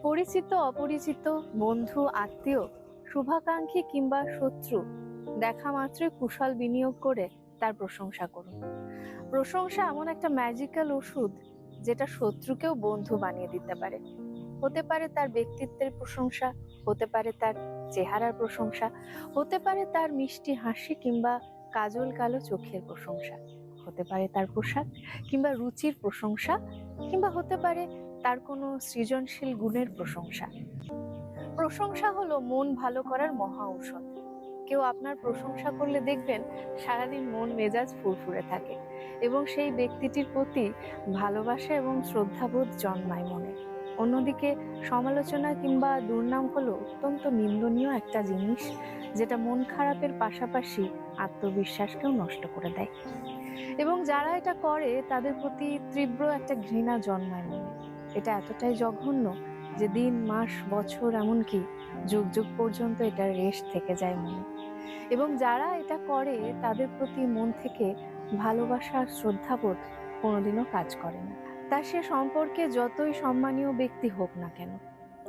পরিচিত অপরিচিত, বন্ধু আত্মীয়, শুভাকাঙ্ক্ষী কিংবা শত্রু দেখা মাত্রই কুশল বিনিয়োগ করে তার প্রশংসা করুন। প্রশংসা এমন একটা ম্যাজিক্যাল ওষুধ যেটা শত্রুকেও বন্ধু বানিয়ে দিতে পারে। হতে পারে তার ব্যক্তিত্বের প্রশংসা, হতে পারে তার চেহারার প্রশংসা, হতে পারে তার মিষ্টি হাসি কিংবা কাজল কালো চোখের প্রশংসা, হতে পারে তার পোশাক কিংবা রুচির প্রশংসা, কিংবা হতে পারে তার কোনো সৃজনশীল গুণের প্রশংসা। প্রশংসা হলো মন ভালো করার মহা ঔষধ। কেউ আপনার প্রশংসা করলে দেখবেন সারাদিন মন মেজাজ ফুরফুরে থাকে এবং সেই ব্যক্তিটির প্রতি ভালোবাসা এবং শ্রদ্ধাবোধ জন্মায় মনে। অন্যদিকে সমালোচনা কিংবা দুর্নাম হলো অত্যন্ত নিন্দনীয় একটা জিনিস, যেটা মন খারাপের পাশাপাশি আত্মবিশ্বাসকেও নষ্ট করে দেয়। এবং যারা এটা করে তাদের প্রতি তীব্র একটা ঘৃণা জন্মায় মনে। এটা এতটাই জঘন্য যে দিন, মাস, বছর, এমনকি যুগ যুগ পর্যন্ত এটার রেশ থেকে যায় মনে। এবং যারা এটা করে তাদের প্রতি মন থেকে ভালোবাসা আর শ্রদ্ধাবোধ কোনোদিনও কাজ করে না। তা সে সম্পর্কে যতই সম্মানীয় ব্যক্তি হোক না কেন,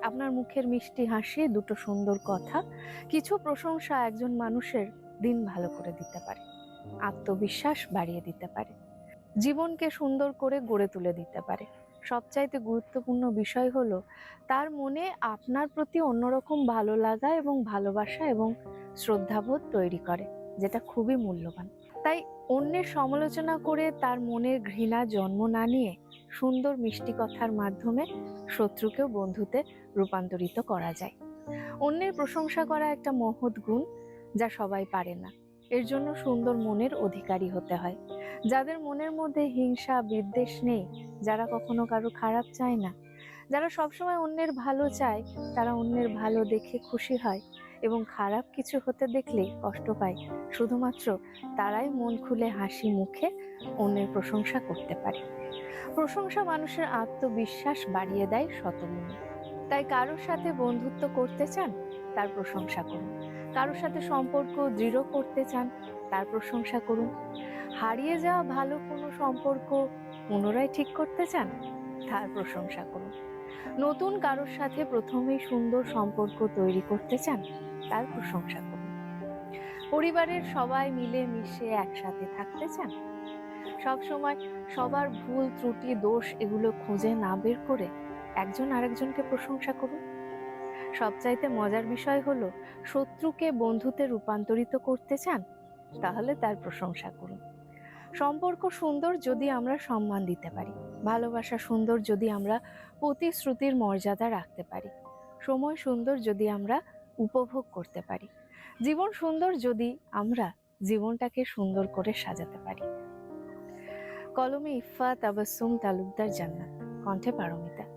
আপনার মুখের মিষ্টি হাসি, দুটো সুন্দর কথা, কিছু প্রশংসা একজন মানুষের দিন ভালো করে দিতে পারে, আত্মবিশ্বাস বাড়িয়ে দিতে পারে, জীবনকে সুন্দর করে গড়ে তুলে দিতে পারে। সবচাইতে গুরুত্বপূর্ণ বিষয় হলো তার মনে আপনার প্রতি অন্যরকম ভালো লাগা এবং ভালোবাসা এবং শ্রদ্ধাবোধ তৈরি করে, যেটা খুবই মূল্যবান। তাই অন্যের সমালোচনা করে তার মনের ঘৃণা জন্ম না নিয়ে সুন্দর মিষ্টি কথার মাধ্যমে শত্রুকেও বন্ধুতে রূপান্তরিত করা যায়। অন্যের প্রশংসা করা একটা মহৎ গুণ, যা সবাই পারে না। এর জন্য সুন্দর মনের অধিকারী হতে হয়। যাদের মনের মধ্যে হিংসা বিদ্বেষ নেই, যারা কখনো কারো খারাপ চায় না, যারা সবসময় অন্যের ভালো চায়, তারা অন্যের ভালো দেখে খুশি হয় এবং খারাপ কিছু হতে দেখলে কষ্ট পায়, শুধুমাত্র তারাই মন খুলে হাসি মুখে অন্যের প্রশংসা করতে পারে। প্রশংসা মানুষের আত্মবিশ্বাস বাড়িয়ে দেয় শতগুণে। তাই কারোর সাথে বন্ধুত্ব করতে চান, তার প্রশংসা করুন। কারোর সাথে সম্পর্ক দৃঢ় করতে চান, তার প্রশংসা করুন। হারিয়ে যাওয়া ভালো কোনো সম্পর্ক পুনরায় ঠিক করতে চান, তার প্রশংসা করুন। নতুন কারোর সাথে প্রথমেই সুন্দর সম্পর্ক তৈরি করতে চান, তার প্রশংসা করুন। পরিবারের সবাই মিলে মিশে একসাথে থাকতে চান, সবসময় সবার ভুল ত্রুটি দোষ এগুলো খুঁজে না বের করে একজন আরেকজনকে প্রশংসা করুন। সবচাইতে মজার বিষয় হলো, শত্রুকে বন্ধুতে রূপান্তরিত করতে চান, তাহলে তার প্রশংসা করুন। সম্পর্ক সুন্দর যদি আমরা সম্মান দিতে পারি, ভালোবাসা সুন্দর যদি আমরা প্রতিশ্রুতির মর্যাদা রাখতে পারি, সময় সুন্দর যদি আমরা উপভোগ করতে পারি, জীবন সুন্দর যদি আমরা জীবনটাকে সুন্দর করে সাজাতে পারি। কলমে ইফফা, তাবাসসুম তালুকদার, জান্নাত। কণ্ঠে পারমিতা।